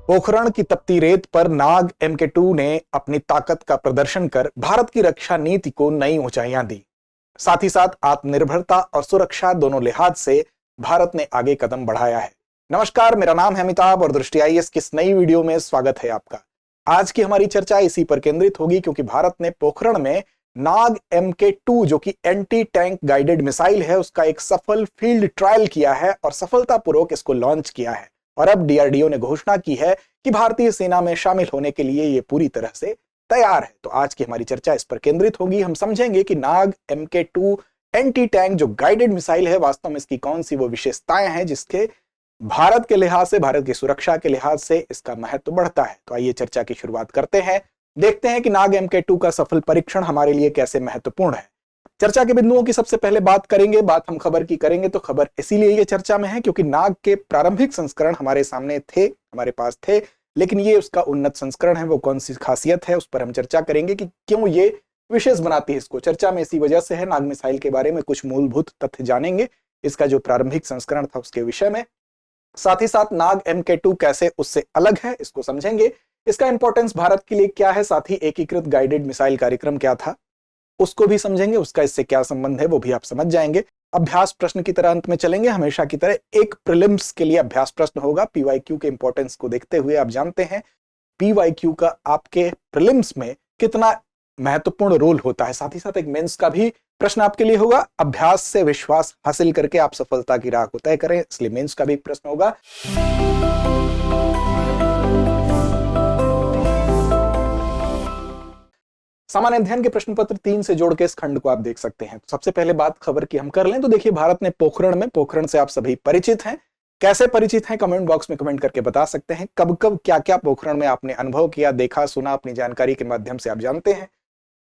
पोखरण की तपती रेत पर नाग MK2 ने अपनी ताकत का प्रदर्शन कर भारत की रक्षा नीति को नई ऊंचाइयां दी। साथ ही साथ आत्मनिर्भरता और सुरक्षा दोनों लिहाज से भारत ने आगे कदम बढ़ाया है। नमस्कार, मेरा नाम है अमिताभ और दृष्टि IAS की इस नई वीडियो में स्वागत है आपका। आज की हमारी चर्चा इसी पर केंद्रित होगी क्योंकि भारत ने पोखरण में नाग MK2 जो कि एंटी टैंक गाइडेड मिसाइल है उसका एक सफल फील्ड ट्रायल किया है और सफलतापूर्वक इसको लॉन्च किया है। और अब DRDO ने घोषणा की है कि भारतीय सेना में शामिल होने के लिए ये पूरी तरह से तैयार है। तो आज की हमारी चर्चा इस पर केंद्रित होगी। हम समझेंगे कि नाग MK2 एंटी टैंक जो गाइडेड मिसाइल है वास्तव में इसकी कौन सी वो विशेषताएं हैं जिसके भारत के लिहाज से, भारत की सुरक्षा के लिहाज से इसका महत्व बढ़ता है। तो आइए चर्चा की शुरुआत करते हैं, देखते हैं कि नाग MK2 का सफल परीक्षण हमारे लिए कैसे महत्वपूर्ण है। चर्चा के बिंदुओं की सबसे पहले बात करेंगे, बात हम खबर की करेंगे तो खबर इसीलिए ये चर्चा में है क्योंकि नाग के प्रारंभिक संस्करण हमारे सामने थे, हमारे पास थे, लेकिन ये उसका उन्नत संस्करण है। वो कौन सी खासियत है उस पर हम चर्चा करेंगे कि क्यों ये विशेष बनाती है इसको। चर्चा में इसी वजह से है। नाग मिसाइल के बारे में कुछ मूलभूत तथ्य जानेंगे, इसका जो प्रारंभिक संस्करण था उसके विषय में। साथ ही साथ नाग MK2 कैसे उससे अलग है इसको समझेंगे, इसका इंपॉर्टेंस भारत के लिए क्या है, साथ ही एकीकृत गाइडेड मिसाइल कार्यक्रम क्या था उसको भी समझेंगे, उसका इससे क्या संबंध है वो भी आप समझ जाएंगे। अभ्यास प्रश्न की तरह अंत में चलेंगे, हमेशा की तरह एक प्रीलिम्स के लिए अभ्यास प्रश्न होगा। PYQ के इंपॉर्टेंस को देखते हुए आप जानते हैं PYQ का आपके प्रीलिम्स में कितना महत्वपूर्ण रोल होता है। साथ ही साथ एक मेंस का भी प्रश्न आपके लिए होगा। अभ्यास से विश्वास हासिल करके आप सफलता की राह को तय करें, इसलिए मेंस का भी एक प्रश्न होगा। सामान्य अध्ययन के प्रश्न पत्र 3 से जोड़ के इस खंड को आप देख सकते हैं। तो सबसे पहले बात खबर की हम कर लें तो देखिए, भारत ने पोखरण से आप सभी परिचित हैं। कैसे परिचित हैं कमेंट बॉक्स में कमेंट करके बता सकते हैं। कब कब क्या क्या पोखरण में आपने अनुभव किया, देखा, सुना, अपनी जानकारी के माध्यम से आप जानते हैं।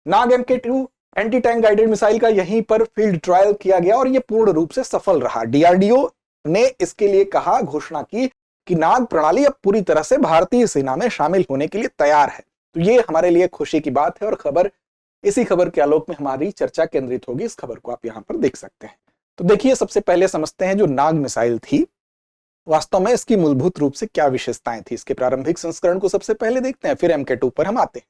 नाग MK2 anti tank guided missile का यहीं पर फील्ड ट्रायल किया गया और यह पूर्ण रूप से सफल रहा। DRDO ने इसके लिए कहा, घोषणा की कि नाग प्रणाली अब पूरी तरह से भारतीय सेना में शामिल होने के लिए तैयार है। तो ये हमारे लिए खुशी की बात है और इसी खबर के आलोक में हमारी चर्चा केंद्रित होगी। इस खबर को आप यहां पर देख सकते हैं। तो देखिए, सबसे पहले समझते हैं जो नाग मिसाइल थी वास्तव में इसकी मूलभूत रूप से क्या विशेषताएं थी। इसके प्रारंभिक संस्करण को सबसे पहले देखते हैं, फिर MK2 पर हम आते हैं।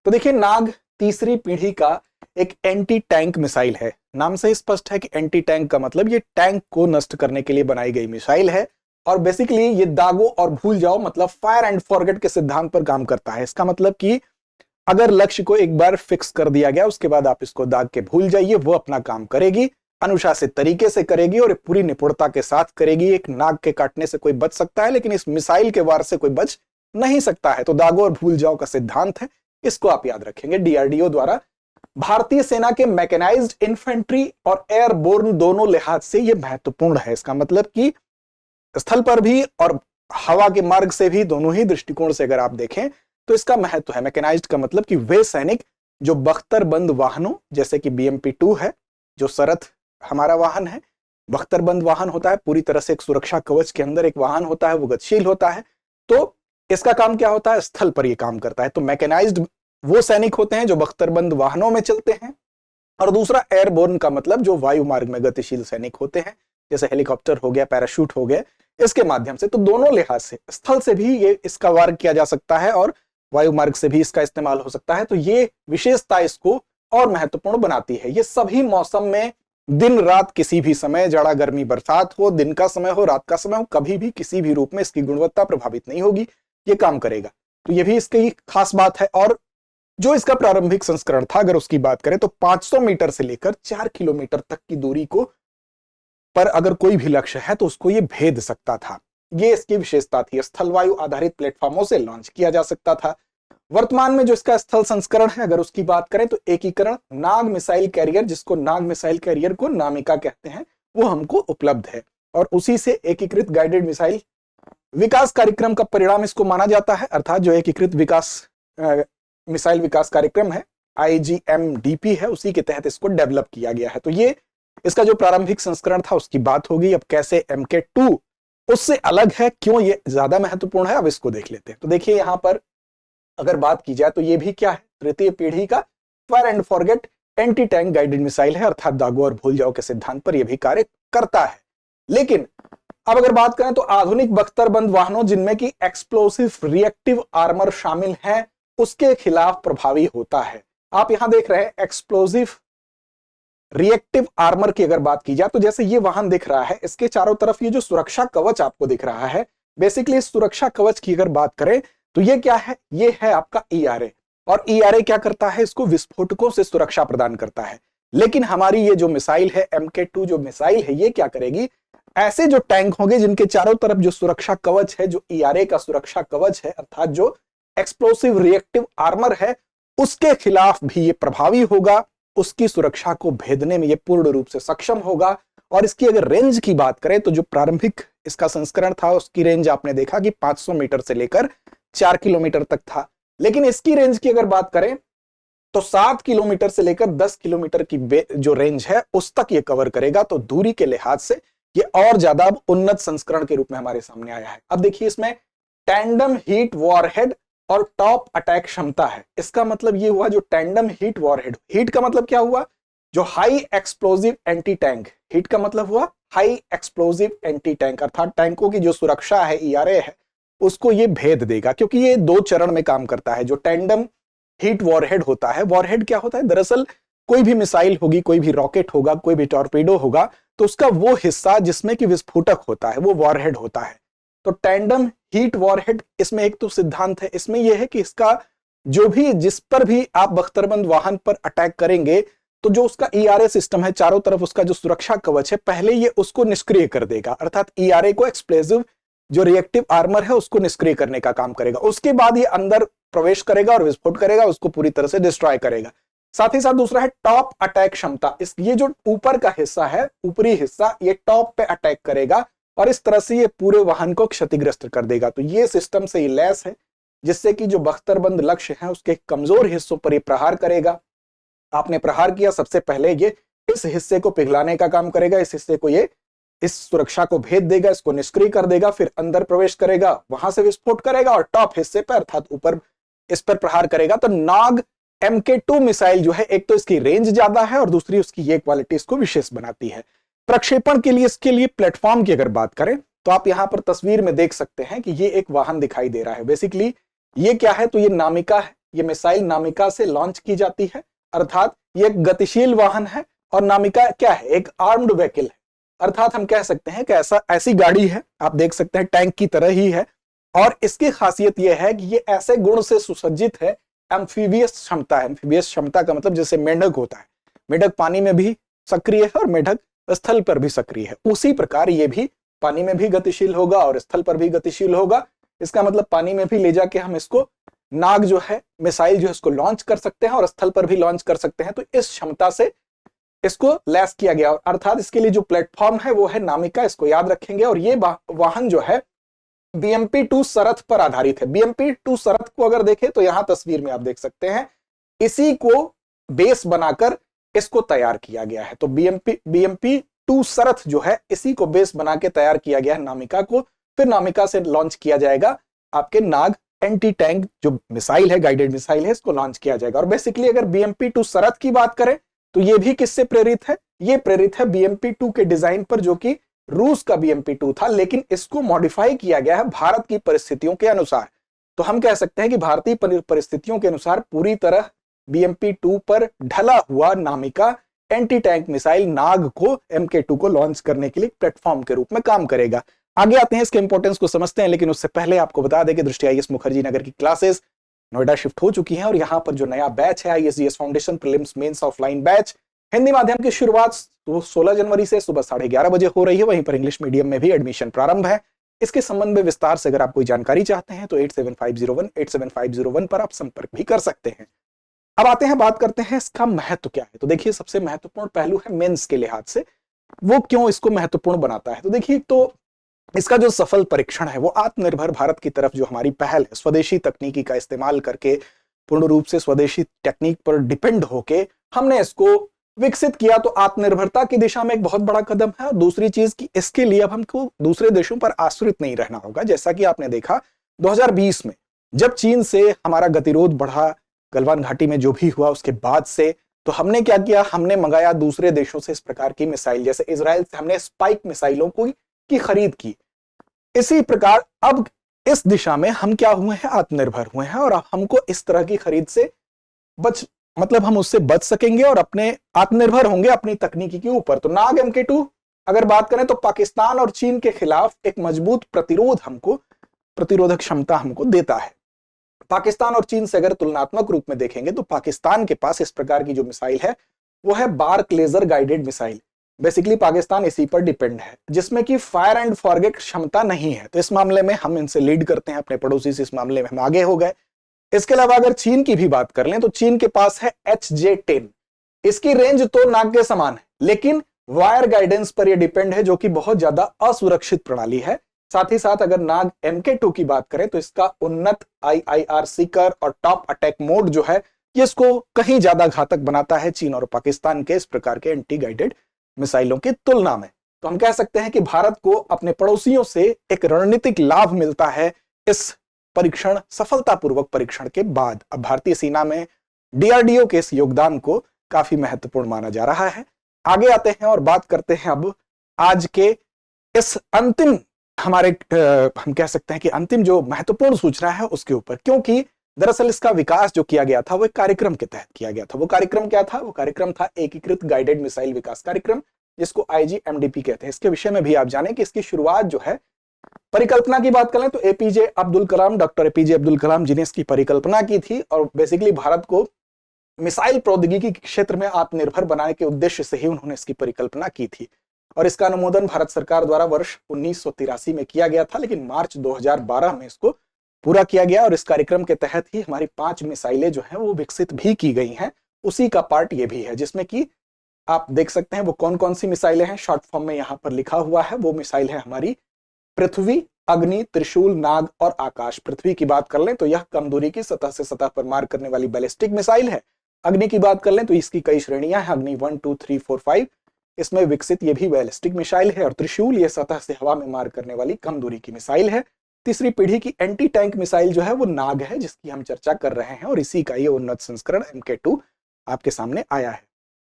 तो देखिए, नाग तीसरी पीढ़ी का एक एंटी टैंक मिसाइल है। नाम से ही स्पष्ट है कि एंटी टैंक का मतलब ये टैंक को नष्ट करने के लिए बनाई गई मिसाइल है और बेसिकली ये दागो और भूल जाओ मतलब फायर एंड फॉरगेट के सिद्धांत पर काम करता है। इसका मतलब कि अगर लक्ष्य को एक बार फिक्स कर दिया गया उसके बाद आप इसको दाग के भूल जाइए, वो अपना काम करेगी, अनुशासित तरीके से करेगी और पूरी निपुणता के साथ करेगी। एक नाग के काटने से कोई बच सकता है लेकिन इस मिसाइल के वार से कोई बच नहीं सकता है। तो दागो और भूल जाओ का सिद्धांत है, इसको आप याद रखेंगे। DRDO द्वारा भारतीय सेना के मैकेनाइज्ड इन्फेंट्री और एयरबोर्न दोनों लिहाज से यह महत्वपूर्ण है। इसका मतलब कि स्थल पर भी और हवा के मार्ग से भी, दोनों ही दृष्टिकोण से अगर आप देखें तो इसका महत्व है। मैकेनाइज्ड का मतलब कि वे सैनिक जो बख्तरबंद वाहनों जैसे कि BMP-2 है, जो सरथ हमारा वाहन है, बख्तरबंद वाहन होता है, पूरी तरह से एक सुरक्षा कवच के अंदर एक वाहन होता है, वो गतिशील होता है। तो इसका काम क्या होता है, स्थल पर यह काम करता है। तो मैकेनाइज्ड वो सैनिक होते हैं जो बख्तरबंद वाहनों में चलते हैं और दूसरा एयरबोर्न का मतलब जो वायु मार्ग में गतिशील सैनिक होते हैं, जैसे हेलीकॉप्टर हो गया, पैराशूट हो गया, इसके माध्यम से। तो दोनों लिहाज से, स्थल से भी ये इसका वार किया जा सकता है और वायु मार्ग से भी इसका इस्तेमाल हो सकता है। तो ये विशेषता इसको और महत्वपूर्ण बनाती है। ये सभी मौसम में, दिन रात, किसी भी समय, जाड़ा गर्मी बरसात हो, दिन का समय हो, रात का समय हो, कभी भी किसी भी रूप में इसकी गुणवत्ता प्रभावित नहीं होगी, ये काम करेगा। तो ये भी इसकी खास बात है। और जो इसका प्रारंभिक संस्करण था अगर उसकी बात करें तो 500 मीटर से लेकर 4 किलोमीटर तक की दूरी को पर अगर कोई भी लक्ष्य है तो उसको ये भेद सकता था। ये इसकी विशेषता थी। स्थल वायु आधारित प्लेटफॉर्मों से लॉन्च किया जा सकता था। वर्तमान में जो इसका स्थल संस्करण है अगर उसकी बात करें तो एकीकरण नाग मिसाइल कैरियर, जिसको नाग मिसाइल कैरियर को नामिका कहते हैं, वो हमको उपलब्ध है और उसी से एकीकृत गाइडेड मिसाइल विकास कार्यक्रम का परिणाम इसको माना जाता है। अर्थात जो एकीकृत मिसाइल विकास कार्यक्रम है, IGMDP है, उसी के तहत इसको डेवलप किया गया है। तो ये इसका जो प्रारंभिक संस्करण था उसकी बात होगी। अब कैसे MK2 उससे अलग है, क्यों ये ज्यादा महत्वपूर्ण है, अब इसको देख लेते हैं। तो देखिए, यहां पर अगर बात की जाए तो ये भी क्या है, तृतीय पीढ़ी का fire and forget anti tank guided missile है, अर्थात दागो और भूल जाओ के सिद्धांत पर यह भी कार्य करता है। लेकिन अब अगर बात करें तो आधुनिक बख्तरबंद वाहनों जिनमें कि एक्सप्लोसिव रिएक्टिव आर्मर शामिल है उसके खिलाफ प्रभावी होता है। आप यहां देख रहे हैं एक्सप्लोसिव रिएक्टिव आर्मर की अगर बात की जाए तो जैसे ये वाहन दिख रहा है, इसके चारों तरफ ये जो सुरक्षा कवच आपको दिख रहा है, बेसिकली इस सुरक्षा कवच की अगर बात करें तो ये क्या है, ये है आपका ईआरए। और ईआरए क्या करता है, इसको विस्फोटकों से सुरक्षा प्रदान करता है। लेकिन हमारी ये जो मिसाइल है MK2 जो मिसाइल है, ये क्या करेगी, ऐसे जो टैंक होंगे जिनके चारों तरफ जो सुरक्षा कवच है, जो ईआरए का सुरक्षा कवच है अर्थात जो एक्सप्लोसिव रिएक्टिव आर्मर है, उसके खिलाफ भी ये प्रभावी होगा, उसकी सुरक्षा को भेदने में ये पूर्ण रूप से सक्षम होगा। और इसकी अगर रेंज की बात करें तो जो प्रारंभिक इसका संस्करण था उसकी रेंज आपने देखा कि 500 मीटर से लेकर 4 किलोमीटर तक था। लेकिन इसकी रेंज की अगर बात करें तो 7 किलोमीटर से लेकर 10 किलोमीटर की जो रेंज है उस तक ये कवर करेगा। तो दूरी के लिहाज से ये और ज्यादा उन्नत संस्करण के रूप में हमारे सामने आया है। अब देखिए इसमें टैंडम हीट वॉरहेड और टॉप अटैक क्षमता है। इसका मतलब ये हुआ जो टैंडम हीट वॉरहेड, हीट का मतलब क्या हुआ, जो high explosive anti tank, heat का मतलब हुआ हाई एक्सप्लोजिव एंटी टैंक, अर्थात टैंकों की जो सुरक्षा है ईआरए है उसको ये भेद देगा, क्योंकि ये 2 चरण में काम करता है। जो टैंडम हीट वॉरहेड होता है, वॉरहेड क्या होता है, दरअसल कोई भी मिसाइल होगी, कोई भी रॉकेट होगा, कोई भी टॉर्पेडो होगा, तो उसका वो हिस्सा जिसमें कि विस्फोटक होता है वो वॉरहेड होता है। तो टैंडम हीट वॉरहेड, इसमें एक तो सिद्धांत है, इसमें यह है कि इसका जो भी जिस पर भी आप बख्तरबंद वाहन पर अटैक करेंगे तो जो उसका ईआरए सिस्टम है, चारों तरफ उसका जो सुरक्षा कवच है, पहले ये उसको निष्क्रिय कर देगा, अर्थात ईआरए को, एक्सप्लोसिव जो रिएक्टिव आर्मर है उसको निष्क्रिय करने का काम करेगा। उसके बाद ये अंदर प्रवेश करेगा और विस्फोट करेगा, उसको पूरी तरह से डिस्ट्रॉय करेगा। साथ ही साथ दूसरा है टॉप अटैक क्षमता। ये जो ऊपर का हिस्सा है, ऊपरी हिस्सा, ये टॉप पे अटैक करेगा और इस तरह से ये पूरे वाहन को क्षतिग्रस्त कर देगा। तो ये सिस्टम से ये लैस है, जिससे कि जो बख्तरबंद लक्ष्य है उसके कमजोर हिस्सों पर ये प्रहार करेगा। आपने प्रहार किया, सबसे पहले ये इस हिस्से को पिघलाने का काम करेगा, इस हिस्से को ये इस सुरक्षा को भेद देगा, इसको निष्क्रिय कर देगा, फिर अंदर प्रवेश करेगा, वहां से विस्फोट करेगा और टॉप हिस्से पर अर्थात ऊपर इस पर प्रहार करेगा। तो नाग MK2 मिसाइल जो है, एक तो इसकी रेंज ज्यादा है और दूसरी उसकी ये क्वालिटी इसको विशेष बनाती है। प्रक्षेपण के लिए इसके लिए प्लेटफॉर्म की अगर बात करें तो आप यहां पर तस्वीर में देख सकते हैं कि ये एक वाहन दिखाई दे रहा है। बेसिकली ये क्या है, तो ये नामिका है, ये मिसाइल नामिका से लॉन्च की जाती है, अर्थात ये एक गतिशील वाहन है। और नामिका क्या है, एक आर्म्ड व्हीकल है, अर्थात हम कह सकते हैं कि ऐसी गाड़ी है, आप देख सकते हैं टैंक की तरह ही है। और इसकी खासियत यह है कि ये ऐसे गुण से सुसज्जित है, एम्फीबियस क्षमता है। एम्फीबियस क्षमता का मतलब जैसे मेंढक होता है, मेंढक पानी में भी सक्रिय है और मेंढक स्थल पर भी सक्रिय है, उसी प्रकार ये भी पानी में भी गतिशील होगा और स्थल पर भी गतिशील होगा। इसका मतलब पानी में भी ले जाके हम इसको नाग जो है मिसाइल जो है इसको लॉन्च कर सकते हैं और स्थल पर भी लॉन्च कर सकते हैं। तो इस क्षमता से इसको लैस किया गया, अर्थात इसके लिए जो प्लेटफॉर्म है वो है नामिका, इसको याद रखेंगे। और ये वाहन जो है BMP-2 सरथ पर आधारित है। BMP-2 सरथ को अगर देखें तो यहां तस्वीर में आप देख सकते हैं, इसी को बेस बनाकर इसको तैयार किया गया है। तो BMP-2 सरथ जो है इसी को बेस बना के तैयार किया गया है नामिका को। फिर नामिका से लॉन्च किया जाएगा आपके नाग एंटी टैंक जो मिसाइल है, गाइडेड मिसाइल है, इसको लॉन्च किया जाएगा। और बेसिकली अगर BMP-2 सरथ की बात करें तो ये भी किससे प्रेरित है, ये प्रेरित है BMP-2 के डिजाइन पर, जो कि रूस का BMP-2 था, लेकिन इसको मॉडिफाई किया गया है भारत की परिस्थितियों के अनुसार। तो हम कह सकते हैं कि भारतीय परिस्थितियों के अनुसार पूरी तरह BMP-2 पर ढला हुआ नामिका एंटी टैंक मिसाइल नाग को MK2 को लॉन्च करने के लिए प्लेटफॉर्म के रूप में काम करेगा। आगे आते हैं, इसके इंपॉर्टेंस को समझते हैं, लेकिन उससे पहले आपको बता दें कि दृष्टि IAS मुखर्जी नगर की क्लासेस नोएडा शिफ्ट हो चुकी हैं और यहाँ पर जो नया बैच है IAS foundation prelims mains offline batch, Hindi माध्यम की शुरुआत 16 जनवरी से सुबह 11:30 बजे हो रही है। वहीं पर इंग्लिश मीडियम में भी एडमिशन प्रारंभ है। इसके संबंध में विस्तार से अगर आप कोई जानकारी चाहते हैं तो 8750187501 पर आप संपर्क भी कर सकते हैं। अब आते हैं, बात करते हैं इसका महत्व क्या है। तो देखिए सबसे महत्वपूर्ण पहलू है मेंस के लिहाज से, वो क्यों इसको महत्वपूर्ण बनाता है। तो देखिए, तो इसका जो सफल परीक्षण है वो आत्मनिर्भर भारत की तरफ जो हमारी पहल है, स्वदेशी तकनीकी का इस्तेमाल करके पूर्ण रूप से स्वदेशी टेक्निक पर डिपेंड होके हमने इसको विकसित किया। तो आत्मनिर्भरता की दिशा में एक बहुत बड़ा कदम है। और दूसरी चीज कि इसके लिए अब हमको दूसरे देशों पर आश्रित नहीं रहना होगा। जैसा कि आपने देखा 2020 में जब चीन से हमारा गतिरोध बढ़ा, गलवान घाटी में जो भी हुआ उसके बाद से, तो हमने क्या किया, हमने मंगाया दूसरे देशों से इस प्रकार की मिसाइल। जैसे इजराइल से हमने स्पाइक मिसाइलों को की खरीद की। इसी प्रकार अब इस दिशा में हम क्या हुए हैं, आत्मनिर्भर हुए हैं, और अब हमको इस तरह की खरीद से हम उससे बच सकेंगे और अपने आत्मनिर्भर होंगे अपनी तकनीकी के ऊपर। तो नाग MK2 अगर बात करें तो पाकिस्तान और चीन के खिलाफ एक मजबूत प्रतिरोधक क्षमता हमको देता है। पाकिस्तान और चीन से अगर तुलनात्मक रूप में देखेंगे तो पाकिस्तान के पास इस प्रकार की जो मिसाइल है वो है Barq laser guided missile. Basically Pakistan इसी पर डिपेंड है, जिसमें कि फायर एंड फॉरगेट क्षमता नहीं है। तो इस मामले में हम इनसे लीड करते हैं, अपने पड़ोसी से इस मामले में हम आगे हो गए। इसके अलावा अगर चीन की भी बात कर लें तो चीन के पास है HJ-10। इसकी रेंज तो नाग के समान है, लेकिन वायर गाइडेंस पर यह डिपेंड है, जो कि बहुत ज्यादा असुरक्षित प्रणाली है। साथ ही साथ अगर नाग MK2 की बात करें तो इसका उन्नत IIR सीकर और टॉप अटैक मोड जो है ये इसको कहीं ज्यादा घातक बनाता है चीन और पाकिस्तान के इस प्रकार के एंटी गाइडेड मिसाइलों की तुलना में। तो हम कह सकते हैं कि भारत को अपने पड़ोसियों से एक रणनीतिक लाभ मिलता है इस परीक्षण, सफलतापूर्वक परीक्षण के बाद। अब भारतीय सेना में DRDO के इस योगदान को काफी महत्वपूर्ण माना जा रहा है। आगे आते हैं और बात करते हैं अब आज के इस अंतिम हम कह सकते हैं कि अंतिम जो महत्वपूर्ण सूचना है उसके ऊपर, क्योंकि दरअसल इसका विकास जो किया गया था वो एक कार्यक्रम के तहत किया गया था। वो कार्यक्रम क्या था? वो कार्यक्रम था एकीकृत गाइडेड मिसाइल विकास कार्यक्रम, जिसको IGMDP कहते हैं। इसके विषय में भी आप जानें कि इसकी शुरुआत जो है, परिकल्पना की बात करें तो डॉक्टर APJ अब्दुल कलाम जी ने इसकी परिकल्पना की थी, और बेसिकली भारत को मिसाइल प्रौद्योगिकी के क्षेत्र में आत्मनिर्भर बनाने के उद्देश्य से ही उन्होंने इसकी परिकल्पना की थी। और इसका अनुमोदन भारत सरकार द्वारा वर्ष 1983 में किया गया था, लेकिन मार्च 2012 में इसको पूरा किया गया। और इस कार्यक्रम के तहत ही हमारी 5 मिसाइलें जो हैं वो विकसित भी की गई हैं। उसी का पार्ट ये भी है, जिसमें कि आप देख सकते हैं वो कौन कौन सी मिसाइलें हैं, शॉर्ट फॉर्म में यहां पर लिखा हुआ है। वो मिसाइल है हमारी पृथ्वी, अग्नि, त्रिशूल, नाग और आकाश। पृथ्वी की बात कर लें तो यह कम दूरी की सतह से सतह पर मार करने वाली बैलिस्टिक मिसाइल है। अग्नि की बात कर लें तो इसकी कई श्रेणियां हैं, अग्नि 1, 2, 3, 4, 5, इसमें विकसित ये भी बैलिस्टिक मिसाइल है। और त्रिशूल ये सतह से हवा में मार करने वाली कम दूरी की मिसाइल है। तीसरी पीढ़ी की एंटी टैंक मिसाइल जो है वो नाग है, जिसकी हम चर्चा कर रहे हैं, और इसी का ये उन्नत संस्करण MK2 आपके सामने आया है।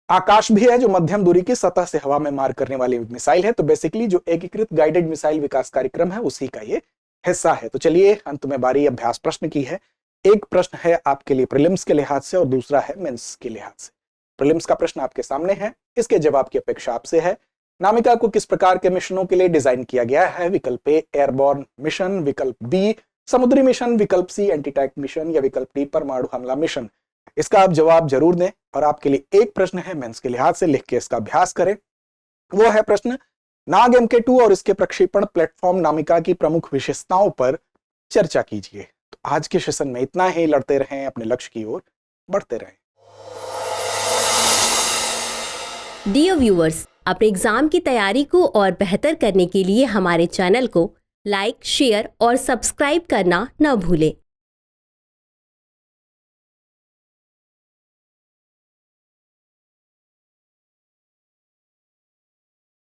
आकाश भी है, जो मध्यम दूरी की सतह से हवा में मार करने वाली मिसाइल है। तो बेसिकली जो एकीकृत गाइडेड मिसाइल विकास कार्यक्रम है उसी का ये हिस्सा है। तो चलिए अंत में बारी अभ्यास प्रश्न की है। एक प्रश्न है आपके लिए प्रीलिम्स के लिहाज से और दूसरा है मेंस के लिहाज से। प्रीलिम्स का प्रश्न आपके सामने है, इसके जवाब की अपेक्षा आपसे है। नामिका को किस प्रकार के मिशनों के लिए डिजाइन किया गया है? विकल्प A एयरबॉर्न मिशन, विकल्प B समुद्री मिशन, विकल्प C एंटी टैंक मिशन, या विकल्प D परमाणु हमला मिशन। इसका आप जवाब जरूर दें। और आपके लिए एक प्रश्न है मेंस के लिहाज से, लिख के इसका अभ्यास करें। वो है प्रश्न, नाग MK2 और इसके प्रक्षेपण प्लेटफॉर्म नामिका की प्रमुख विशेषताओं पर चर्चा कीजिए। तो आज के सेशन में इतना ही। लड़ते रहें, अपने लक्ष्य की ओर बढ़ते रहें। डियर व्यूअर्स, अपने एग्जाम की तैयारी को और बेहतर करने के लिए हमारे चैनल को लाइक, शेयर और सब्सक्राइब करना न भूलें।